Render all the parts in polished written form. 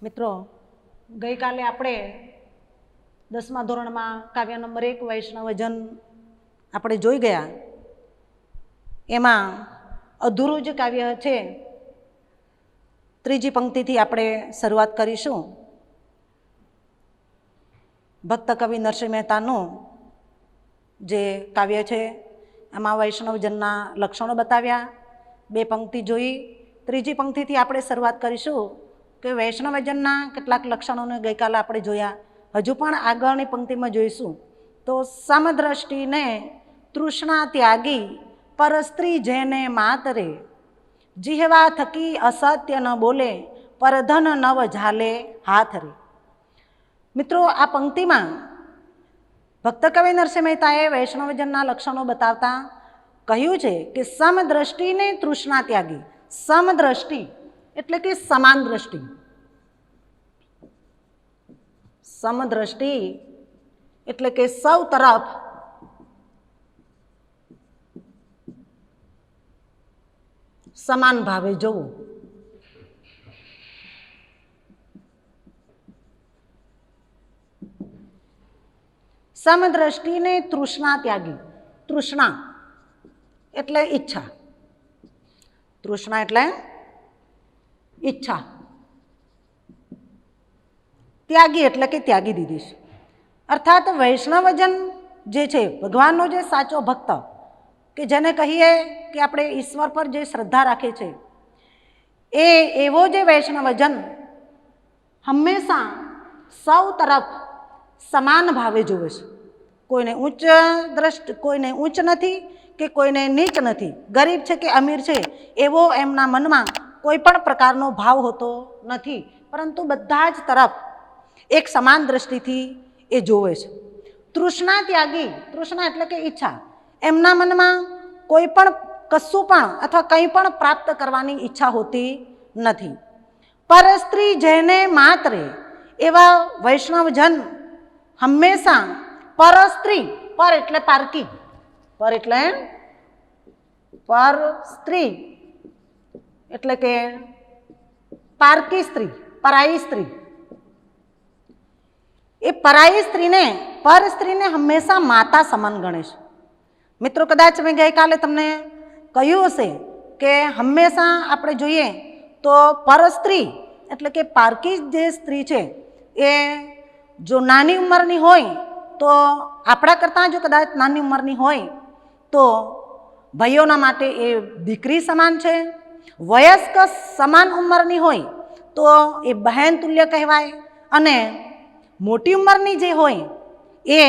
મિત્રો, ગઈકાલે આપણે 10મા ધોરણમાં કાવ્ય નંબર 1 વૈષ્ણવજન આપણે જોઈ ગયા. એમાં અધૂરું જે કાવ્ય છે ત્રીજી પંક્તિથી આપણે શરૂઆત કરીશું. ભક્ત કવિ નરસિંહ મહેતાનું જે કાવ્ય છે એમાં વૈષ્ણવજનના લક્ષણો બતાવ્યા. 2 પંક્તિ જોઈ. ત્રીજી પંક્તિથી આપણે શરૂઆત કરીશું કે વૈષ્ણવજનના કેટલાક લક્ષણોને ગઈકાલે આપણે જોયા. હજુ પણ આગળની પંક્તિમાં જોઈશું. તો સમદ્રષ્ટિને તૃષ્ણા ત્યાગી પરસ્ત્રી જેને માતરે, જીહવા થકી અસત્ય ન બોલે પરધન નવ ઝાલે હાથ રે. મિત્રો, આ પંક્તિમાં ભક્ત કવિ નરસિંહ મહેતાએ વૈષ્ણવજનના લક્ષણો બતાવતા કહ્યું છે કે સમદ્રષ્ટિને તૃષ્ણા ત્યાગી. સમદ્રષ્ટિ એટલે કે સમાન દ્રષ્ટિ. સમદ્રષ્ટિ એટલે કે સૌ તરફ સમાન ભાવે જોવું. સમદ્રષ્ટિને તૃષ્ણા ત્યાગી. તૃષ્ણા એટલે ઈચ્છા. તૃષ્ણા એટલે ઈચ્છા. ત્યાગી એટલે કે ત્યાગી દીધી છે. અર્થાત વૈષ્ણવજન જે છે, ભગવાનનો જે સાચો ભક્ત, કે જેને કહીએ કે આપણે ઈશ્વર પર જે શ્રદ્ધા રાખીએ છીએ, એ એવો જે વૈષ્ણવજન હંમેશા સૌ તરફ સમાન ભાવે જોવે છે. કોઈને કોઈને ઊંચ નથી કે કોઈને નીચ નથી, ગરીબ છે કે અમીર છે, એવો એમના મનમાં કોઈ પણ પ્રકારનો ભાવ હોતો નથી, પરંતુ બધા જ તરફ એક સમાન દ્રષ્ટિથી એ જોવે છે. તૃષ્ણા ત્યાગી. તૃષ્ણા એટલે કે ઈચ્છા. એમના મનમાં કોઈ પણ કશું પણ અથવા કંઈ પણ પ્રાપ્ત કરવાની ઈચ્છા હોતી નથી. પરસ્ત્રી જેને માતરે. એવા વૈષ્ણવજન હંમેશા પરસ્ત્રી, પર એટલે પારકી, પર એટલે પર સ્ત્રી એટલે કે પારકી સ્ત્રી, પરાઈ સ્ત્રી. એ પરાઈ સ્ત્રીને, પર સ્ત્રીને હંમેશા માતા સમાન ગણે છે. મિત્રો, કદાચ મેં ગઈકાલે તમને કહ્યું હશે કે હંમેશા આપણે જોઈએ તો પર સ્ત્રી એટલે કે પારકી જે સ્ત્રી છે એ જો નાની ઉંમરની હોય તો આપણા કરતાં જો કદાચ નાની ઉંમરની હોય તો ભાઈઓના માટે એ દીકરી સમાન છે. વયસ્ક સમાન ઉંમરની હોય તો એ બહેન તુલ્ય કહેવાય. અને મોટી ઉંમરની જે હોય એ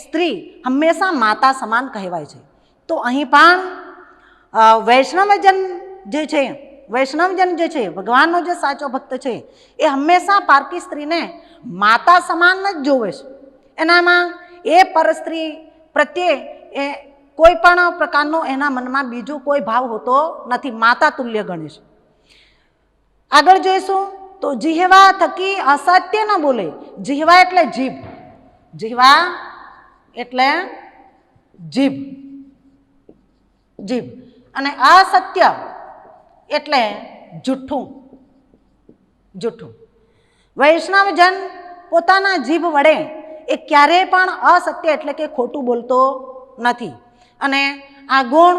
સ્ત્રી હંમેશા માતા સમાન કહેવાય છે. તો અહીં પણ વૈષ્ણવજન જે છે, વૈષ્ણવજન જે છે, ભગવાનનો જે સાચો ભક્ત છે, એ હંમેશા પારકી સ્ત્રીને માતા સમાન જ જોવે છે. એનામાં એ પરસ્ત્રી પ્રત્યે એ કોઈ પણ પ્રકારનો એના મનમાં બીજો કોઈ ભાવ હોતો નથી, માતા તુલ્ય ગણે છે. આગળ જોઈશું તો જીહવા થકી અસત્ય ન બોલે. જીહવા એટલે જીભ. જીહવા એટલે જીભ. જીભ. અને અસત્ય એટલે જુઠ્ઠું. જુઠ્ઠું. વૈષ્ણવજન પોતાના જીભ વડે એ ક્યારેય પણ અસત્ય એટલે કે ખોટું બોલતો નથી. અને આ ગુણ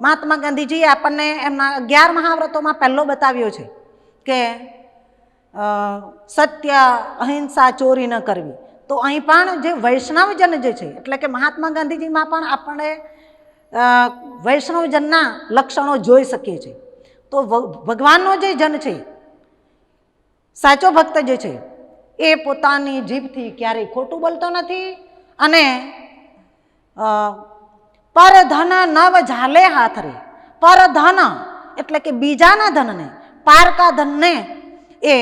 મહાત્મા ગાંધીજીએ આપણને એમના 11 મહાવ્રતોમાં પહેલો બતાવ્યો છે કે સત્ય, અહિંસા, ચોરી ન કરવી. તો અહીં પણ જે વૈષ્ણવજન જે છે એટલે કે મહાત્મા ગાંધીજીમાં પણ આપણે વૈષ્ણવજનના લક્ષણો જોઈ શકીએ છીએ. તો ભગવાનનો જે જન છે, સાચો ભક્ત જે છે, એ પોતાની જીભથી ક્યારેય ખોટું બોલતો નથી. અને પરધન નવ ઝાલે હાથ રે. પરધન એટલે કે બીજાના ધનને, પારકા ધનને એ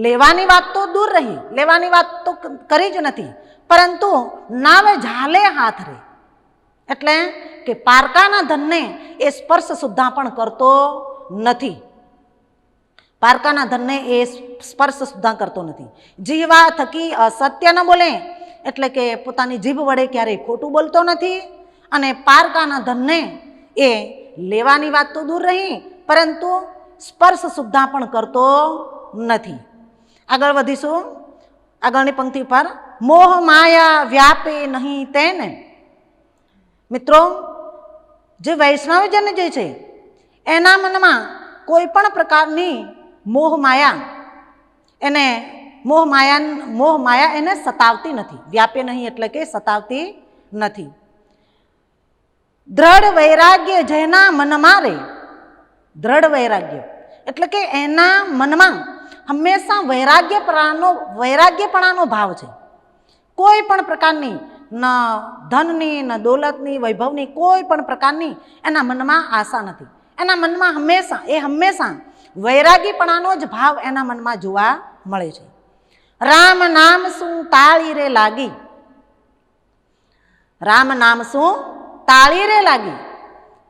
લેવાની વાત તો દૂર રહી, લેવાની વાત તો કરી જ નથી, પરંતુ નવ ઝાલે હાથ રે એટલે કે પારકાના ધનને એ સ્પર્શ સુદ્ધા પણ કરતો નથી. પારકાના ધનને એ સ્પર્શ સુદ્ધા કરતો નથી. જીહવા થકી અસત્ય ન બોલે એટલે કે પોતાની જીભ વડે ક્યારેય ખોટું બોલતો નથી. અને પારકાના ધનને એ લેવાની વાત તો દૂર રહી, પરંતુ સ્પર્શ સુદ્ધા પણ કરતો નથી. આગળ વધીશું. આગળની પંક્તિ પર મોહ માયા વ્યાપે નહીં તેને. મિત્રો, જે વૈષ્ણવજન જે છે એના મનમાં કોઈ પણ પ્રકારની મોહ માયા એને સતાવતી નથી. વ્યાપે નહીં એટલે કે સતાવતી નથી. દ્રઢ વૈરાગ્ય જેના મનમાં રે, દ્રઢ વૈરાગ્ય એટલે કે એના મનમાં હંમેશા વૈરાગ્યપણાનો ભાવ છે. કોઈ પણ પ્રકારની ન ધનની, ન દોલતની, વૈભવની કોઈ પણ પ્રકારની એના મનમાં આશા નથી. એના મનમાં હંમેશા વૈરાગીપણાનો જ ભાવ એના મનમાં જોવા મળે છે. રામ નામ શું તાળી રે લાગી, રામ નામ શું તાળી રે લાગી,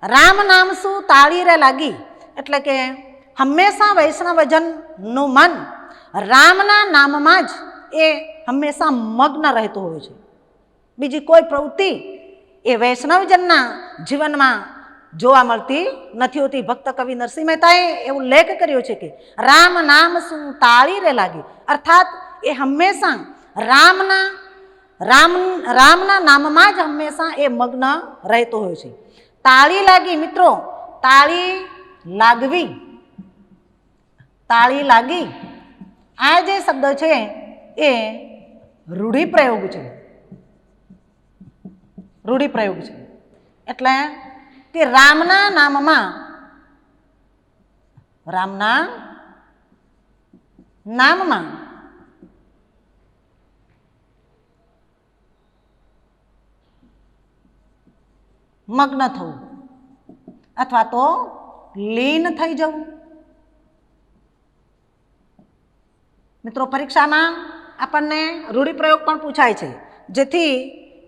રામ નામ શું તાળી રે લાગી એટલે કે હંમેશા વૈષ્ણવજનનું મન રામના નામમાં જ એ હંમેશા મગ્ન રહેતું હોય છે. બીજી કોઈ પ્રવૃત્તિ એ વૈષ્ણવજનના જીવનમાં જોવા મળતી નથી હોતી. ભક્ત કવિ નરસિંહ મહેતાએ એવું ઉલ્લેખ કર્યો છે કે રામ નામ શું તાળી રે લાગી, અર્થાત એ હંમેશા રામના નામમાં જ હંમેશા એ મગ્ન રહેતો હોય છે. તાળી લાગી, મિત્રો, તાળી લાગવી, તાળી લાગી, આ જે શબ્દ છે એ રૂઢિપ્રયોગ છે. રૂઢિપ્રયોગ છે એટલે કે રામના નામમાં મગ્ન થવું અથવા તો લીન થઈ જવું. મિત્રો, પરીક્ષામાં આપણને રૂઢિપ્રયોગ પણ પૂછાય છે, જેથી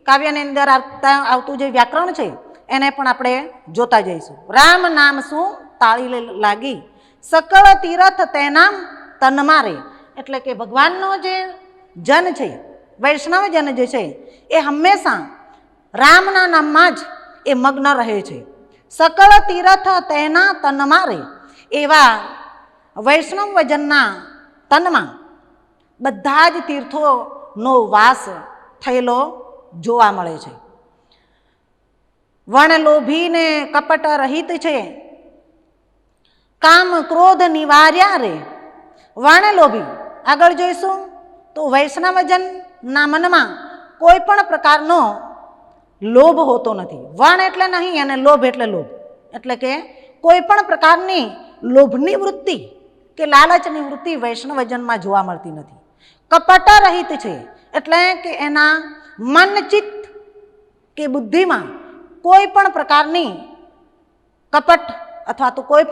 કાવ્યની અંદર આવતું જે વ્યાકરણ છે એને પણ આપણે જોતા જઈશું. રામ નામ શું તાળી લાગી, સકળ તીરથ તેનામ તનમાં રે એટલે કે ભગવાનનો જે જન છે, વૈષ્ણવ જન જે છે એ હંમેશા રામના નામમાં જ એ મગ્ન રહે છે. સકળ તીરથ તેના તનમાં રે, એવા વૈષ્ણવજનના તનમાં બધા જ તીર્થોનો વાસ થયેલો જોવા મળે છે. વણ લોભીને કપટ રહિત છે, કામ ક્રોધ નિવાર્યા રે. વણ લોભી, આગળ જોઈશું તો વૈષ્ણવજનના મનમાં કોઈ પણ પ્રકારનો લોભ હોતો નથી. વણ એટલે નહીં અને લોભ એટલે લોભ એટલે કે કોઈ પણ પ્રકારની લોભની વૃત્તિ કે લાલચની વૃત્તિ વૈષ્ણવજનમાં જોવા મળતી નથી. કપટ રહિત છે એટલે કે એના મન, ચિત્ત કે બુદ્ધિમાં કોઈ પણ પ્રકારની કપટ અથવા તો કોઈ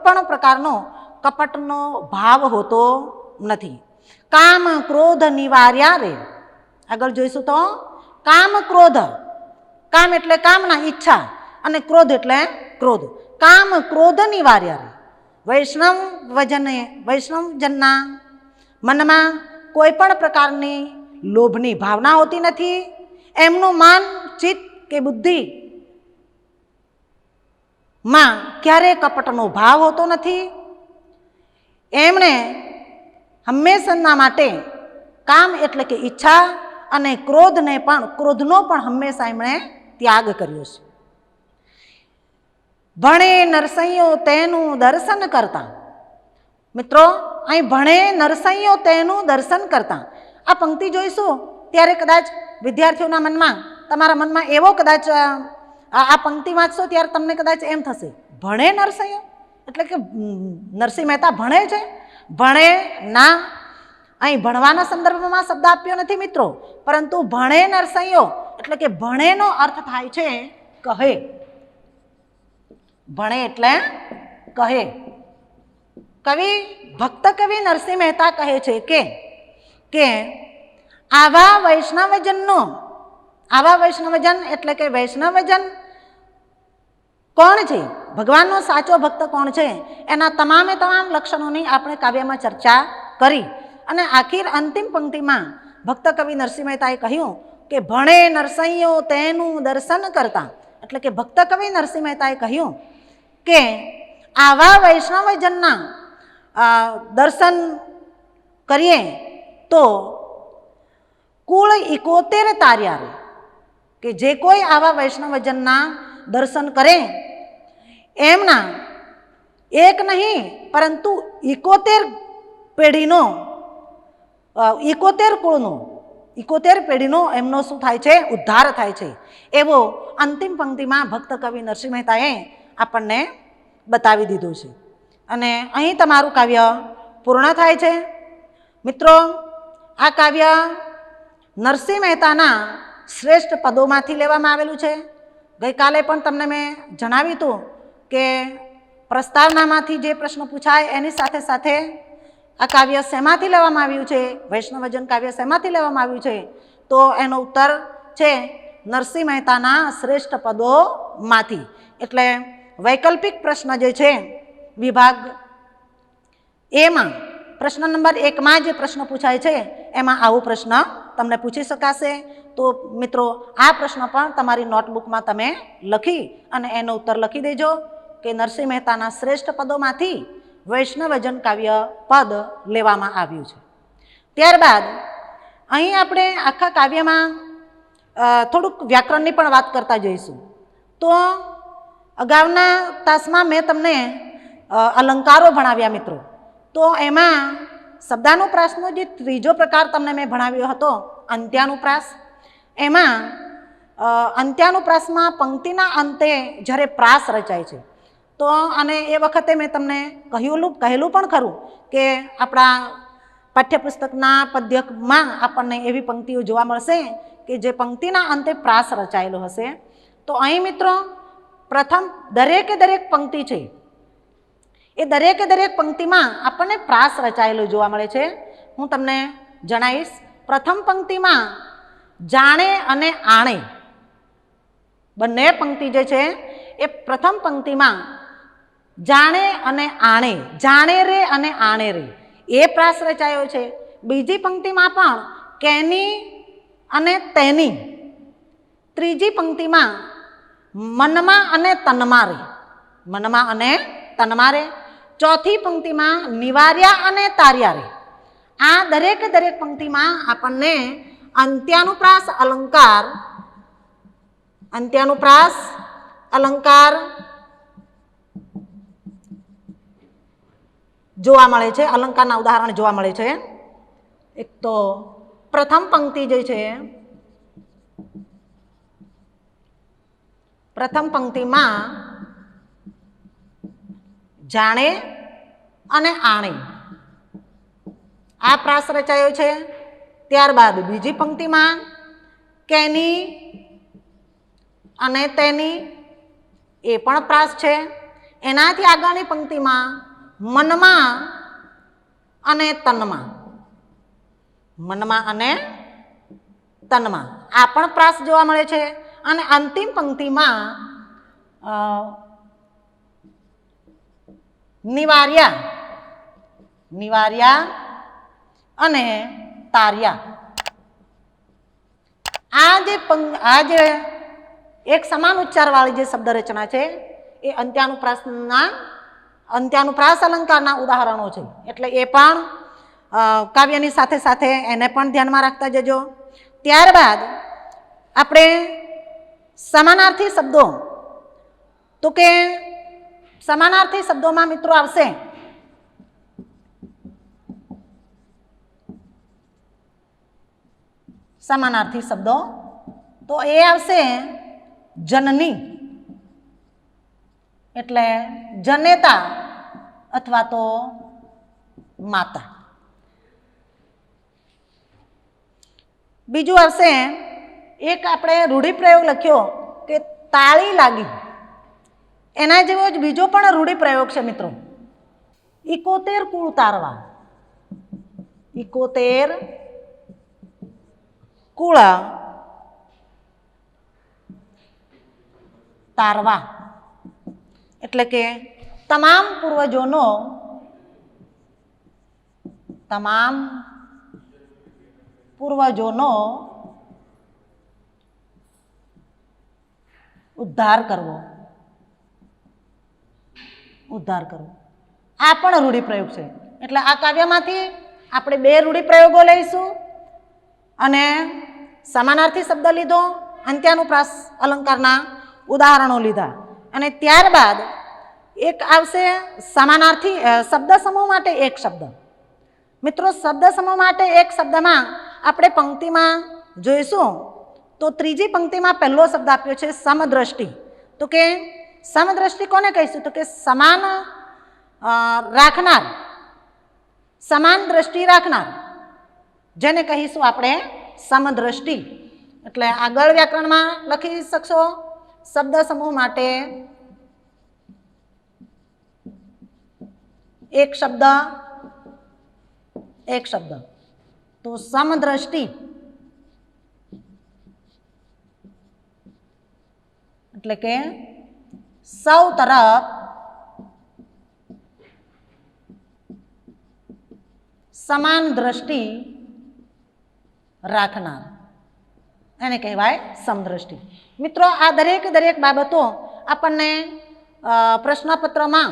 પણ પ્રકારનો કપટનો ભાવ હોતો નથી. કામ ક્રોધ નિવાર્યા રે. આગળ જોઈશું તો કામ ક્રોધ, કામ એટલે કામના, ઈચ્છા, અને ક્રોધ એટલે ક્રોધ. કામ ક્રોધ નિવાર્યા રે. વૈષ્ણવજનના મનમાં કોઈ પણ પ્રકારની લોભની ભાવના હોતી નથી. એમનું મન, ચિત્ત કે બુદ્ધિ માં ક્યારે કપટનો ભાવ હોતો નથી. એમણે હંમેશાના માટે કામ એટલે કે ઈચ્છા અને ક્રોધનો પણ હંમેશા એમણે ત્યાગ કર્યો છે. ભણે નરસૈયો તેનું દર્શન કરતા. મિત્રો, અહીં ભણે નરસૈયો તેનું દર્શન કરતા આ પંક્તિ જોઈશું ત્યારે કદાચ વિદ્યાર્થીઓના મનમાં, તમારા મનમાં એવો કદાચ આ પંક્તિ વાંચશો ત્યારે તમને કદાચ એમ થશે, ભણે નરસૈયો એટલે કે નરસિંહ મહેતા ભણે છે? ભણે ના, અહીં ભણવાના સંદર્ભમાં શબ્દ આપ્યો નથી મિત્રો, પરંતુ ભણે નરસૈયો એટલે કે ભણેનો અર્થ થાય છે કહે. ભણે એટલે કહે. ભક્ત કવિ નરસિંહ મહેતા કહે છે કે આવા વૈષ્ણવજન એટલે કે વૈષ્ણવજન કોણ છે, ભગવાનનો સાચો ભક્ત કોણ છે, એના તમામ લક્ષણોની આપણે કાવ્યમાં ચર્ચા કરી. અને અંતિમ પંક્તિમાં ભક્ત કવિ નરસિંહ મહેતાએ કહ્યું કે ભણે નરસૈયો તેનું દર્શન કરતા એટલે કે ભક્ત કવિ નરસિંહ મહેતાએ કહ્યું કે આવા વૈષ્ણવજનના દર્શન કરીએ તો કુળ 71 તાર્યા રે, કે જે કોઈ આવા વૈષ્ણવજનના દર્શન કરે એમના એક નહીં પરંતુ 71 પેઢીનો 71 કુળનો 71 પેઢીનો એમનો શું થાય છે, ઉદ્ધાર થાય છે, એવો અંતિમ પંક્તિમાં ભક્ત કવિ નરસિંહ મહેતાએ આપણને બતાવી દીધું છે. અને અહીં તમારું કાવ્ય પૂર્ણ થાય છે. મિત્રો, આ કાવ્ય નરસિંહ મહેતાના શ્રેષ્ઠ પદોમાંથી લેવામાં આવેલું છે. ગઈકાલે પણ તમને મેં જણાવ્યું હતું કે પ્રસ્તાવનામાંથી જે પ્રશ્ન પૂછાય એની સાથે સાથે આ કાવ્ય શેમાંથી લેવામાં આવ્યું છે, વૈષ્ણવજન કાવ્ય શેમાંથી લેવામાં આવ્યું છે, તો એનો ઉત્તર છે નરસિંહ મહેતાના શ્રેષ્ઠ પદોમાંથી. એટલે વૈકલ્પિક પ્રશ્ન જે છે વિભાગ એમાં પ્રશ્ન નંબર 1માં જે પ્રશ્ન પૂછાય છે એમાં આવો પ્રશ્ન તમને પૂછી શકાશે. તો મિત્રો, આ પ્રશ્ન પણ તમારી નોટબુકમાં તમે લખી અને એનો ઉત્તર લખી દેજો કે નરસિંહ મહેતાના શ્રેષ્ઠ પદોમાંથી વૈષ્ણવજન કાવ્ય પદ લેવામાં આવ્યું છે. ત્યારબાદ અહીં આપણે આખા કાવ્યમાં થોડુંક વ્યાકરણની પણ વાત કરતા જઈશું. તો અગાઉના તાસમાં મેં તમને અલંકારો ભણાવ્યા મિત્રો. તો એમાં શબ્દાનુપ્રાસનો જે ત્રીજો પ્રકાર તમને મેં ભણાવ્યો હતો, અંત્યાનુપ્રાસ, એમાં અંત્યાનુપ્રાસમાં પંક્તિના અંતે જ્યારે પ્રાસ રચાય છે તો અને એ વખતે મેં તમને કહેલું પણ ખરું કે આપણા પાઠ્યપુસ્તકના પદ્યમાં આપણને એવી પંક્તિઓ જોવા મળશે કે જે પંક્તિના અંતે પ્રાસ રચાયેલો હશે. તો અહીં મિત્રો પ્રથમ દરેકે દરેક પંક્તિ છે એ દરેકે દરેક પંક્તિમાં આપણને પ્રાસ રચાયેલો જોવા મળે છે. હું તમને જણાવીશ. પ્રથમ પંક્તિમાં જાણે અને આણે બંને પંક્તિ જે છે એ પ્રથમ પંક્તિમાં જાણે અને આણે, જાણે રે અને આણે રે એ પ્રાસ રચાયો છે. બીજી પંક્તિમાં પણ કેની અને તેની. ત્રીજી પંક્તિમાં મનમાં અને તનમાં રે, મનમાં અને તનમાં રે. ચોથી પંક્તિમાં નિવાર્યા અને તાર્યા રે. આ દરેક પંક્તિમાં આપણને અંત્યાનુપ્રાસ અલંકાર જોવા મળે છે. અલંકારના ઉદાહરણ જોવા મળે છે. એક તો પ્રથમ પંક્તિ જે છે, પ્રથમ પંક્તિમાં જાણે અને આણે આ પ્રાસ રચાયો છે. ત્યારબાદ બીજી પંક્તિમાં કેની અને તેની એ પણ પ્રાસ છે. એનાથી આગળની પંક્તિમાં મનમાં અને તનમાં, મનમાં અને તનમાં આ પણ પ્રાસ જોવા મળે છે. અને અંતિમ પંક્તિમાં નિવાર્યા અને તાર્યા. આ જે એક સમાન ઉચ્ચારવાળી જે શબ્દ રચના છે એ અંત્યાનુપ્રાસ અલંકારના ઉદાહરણો છે. એટલે એ પણ કાવ્યની સાથે સાથે એને પણ ધ્યાનમાં રાખતા જજો. ત્યારબાદ આપણે સમાનાર્થી શબ્દો, તો કે સમાનાર્થી શબ્દોમાં મિત્રો આવશે સમાનાર્થી શબ્દો, તો એ આવશે જનની એટલે જનેતા અથવા તો માતા. બીજું આવશે એક આપણે રૂઢિપ્રયોગ લખ્યો કે તાળી લાગી. એના જેવો જ બીજો પણ રૂઢિપ્રયોગ છે મિત્રો, 71 કુળ તારવા. 71 કુળ તારવા એટલે કે તમામ પૂર્વજોનો ઉદ્ધાર કરવો, ઉદ્ધાર કરવો, આ પણ રૂઢિપ્રયોગ છે. એટલે આ કાવ્યમાંથી આપણે 2 રૂઢિપ્રયોગો લઈશું અને સમાનાર્થી શબ્દ લીધો, અંત્યાનુપ્રાસ અલંકારના ઉદાહરણો લીધા અને ત્યારબાદ એક આવશે સમાનાર્થી શબ્દ સમૂહ માટે એક શબ્દ. મિત્રો, શબ્દ સમૂહ માટે એક શબ્દમાં આપણે પંક્તિમાં જોઈશું તો ત્રીજી પંક્તિમાં પહેલો શબ્દ આપ્યો છે સમદ્રષ્ટિ. તો કે સમદ્રષ્ટિ કોને કહીશું? તો કે સમાન રાખનાર, સમાન દ્રષ્ટિ રાખનાર, જેને કહીશું આપણે સમદ્રષ્ટિ. એટલે આગળ વ્યાકરણમાં લખી શકશો શબ્દ સમૂહ માટે એક શબ્દ, એક શબ્દ. તો સમદ્રષ્ટિ એટલે કે સૌ તરફ સમાન દ્રષ્ટિ રાખનાર, એને કહેવાય સમદ્રષ્ટિ. મિત્રો, આ દરેક બાબતો આપણને પ્રશ્નપત્રમાં,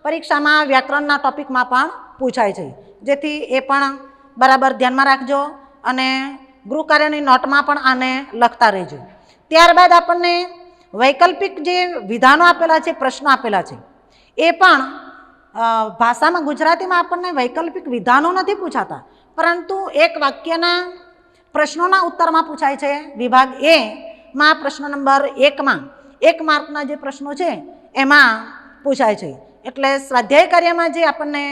પરીક્ષામાં વ્યાકરણના ટોપિકમાં પણ પૂછાય છે, જેથી એ પણ બરાબર ધ્યાનમાં રાખજો અને ગૃહકાર્યની નોટમાં પણ આને લખતા રહેજો. ત્યારબાદ આપણને વૈકલ્પિક જે વિધાનો આપેલા છે, પ્રશ્નો આપેલા છે, એ પણ ભાષામાં ગુજરાતીમાં આપણને વૈકલ્પિક વિધાનો નથી પૂછાતા, પરંતુ એક વાક્યના પ્રશ્નોના ઉત્તરમાં પૂછાય છે. વિભાગ એ માં પ્રશ્ન નંબર 1માં 1 માર્કના જે પ્રશ્નો છે એમાં પૂછાય છે. એટલે સ્વાધ્યાય કાર્યમાં જે આપણને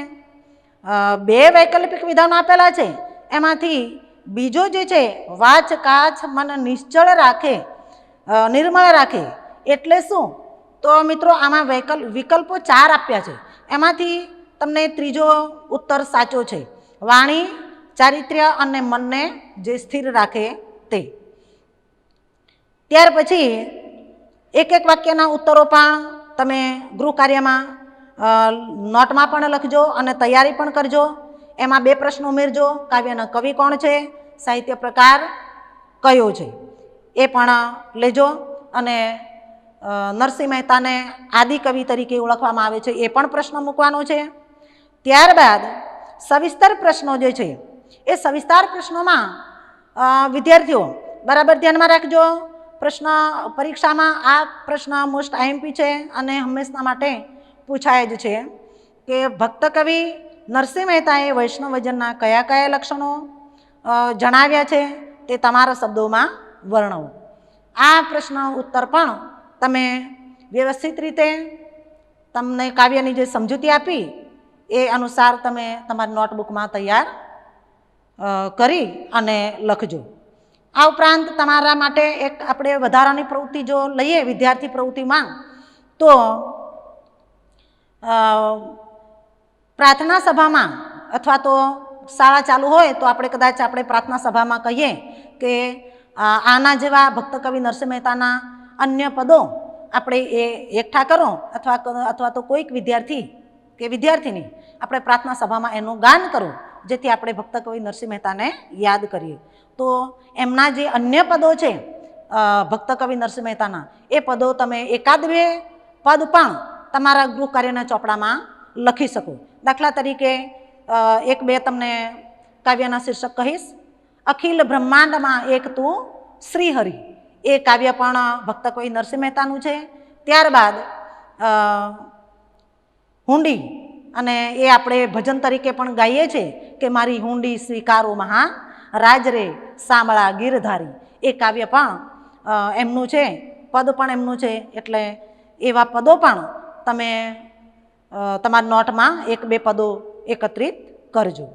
2 વૈકલ્પિક વિધાનો આપેલા છે એમાંથી બીજો જે છે વાચ કાચ મન નિશ્ચળ રાખે નિર્મળ રાખે એટલે શું? તો મિત્રો, આમાં વિકલ્પો 4 આપ્યા છે. એમાંથી તમને ત્રીજો ઉત્તર સાચો છે. વાણી, ચારિત્ર્ય અને મનને જે સ્થિર રાખે તે. ત્યાર પછી એક વાક્યના ઉત્તરો પણ તમે ગૃહ કાર્યમાં નોટમાં પણ લખજો અને તૈયારી પણ કરજો. એમાં 2 પ્રશ્નો ઉમેરજો. કાવ્યના કવિ કોણ છે, સાહિત્ય પ્રકાર કયો છે, એ પણ લેજો. અને નરસિંહ મહેતાને આદિકવિ તરીકે ઓળખવામાં આવે છે, એ પણ પ્રશ્ન મૂકવાનો છે. ત્યારબાદ સવિસ્તર પ્રશ્નો જે છે એ સવિસ્તાર પ્રશ્નોમાં વિદ્યાર્થીઓ બરાબર ધ્યાનમાં રાખજો. પ્રશ્ન પરીક્ષામાં આ પ્રશ્ન મોસ્ટ આઈએમપી છે અને હંમેશા માટે પૂછાય જ છે કે ભક્ત કવિ નરસિંહ મહેતાએ વૈષ્ણવજનના કયા લક્ષણો જણાવ્યા છે તે તમારા શબ્દોમાં વર્ણવો. આ પ્રશ્ન ઉત્તર પણ તમે વ્યવસ્થિત રીતે તમને કાવ્યની જે સમજૂતી આપી એ અનુસાર તમે તમારી નોટબુકમાં તૈયાર કરી અને લખજો. આ ઉપરાંત તમારા માટે એક આપણે વધારાની પ્રવૃત્તિ જો લઈએ વિદ્યાર્થી પ્રવૃત્તિમાં, તો પ્રાર્થના સભામાં અથવા તો શાળા ચાલુ હોય તો આપણે પ્રાર્થના સભામાં કહીએ કે આના જેવા ભક્ત કવિ નરસિંહ મહેતાના અન્ય પદો આપણે એ એકઠા કરો અથવા તો કોઈક વિદ્યાર્થી કે વિદ્યાર્થીની આપણે પ્રાર્થના સભામાં એનું ગાન કરો, જેથી આપણે ભક્ત કવિ નરસિંહ મહેતાને યાદ કરીએ. તો એમના જે અન્ય પદો છે ભક્ત કવિ નરસિંહ મહેતાના, એ પદો તમે 1-2 પદ પણ તમારા ગૃહ કાર્યના ચોપડામાં લખી શકો. દાખલા તરીકે 1-2 તમને કાવ્યના શીર્ષક કહીશ. અખિલ બ્રહ્માંડમાં એક તું શ્રીહરિ, એ કાવ્ય પણ ભક્ત કવિ નરસિંહ મહેતાનું છે. ત્યારબાદ હુંડી, અને એ આપણે ભજન તરીકે પણ ગાઈએ છીએ કે મારી હુંડી સ્વીકારો મહા રાજ રે સાંભળા ગીરધારી, એ કાવ્ય પણ એમનું છે, પદ પણ એમનું છે. એટલે એવા પદો પણ તમે તમારી નોટમાં 1-2 પદો એકત્રિત કરજો.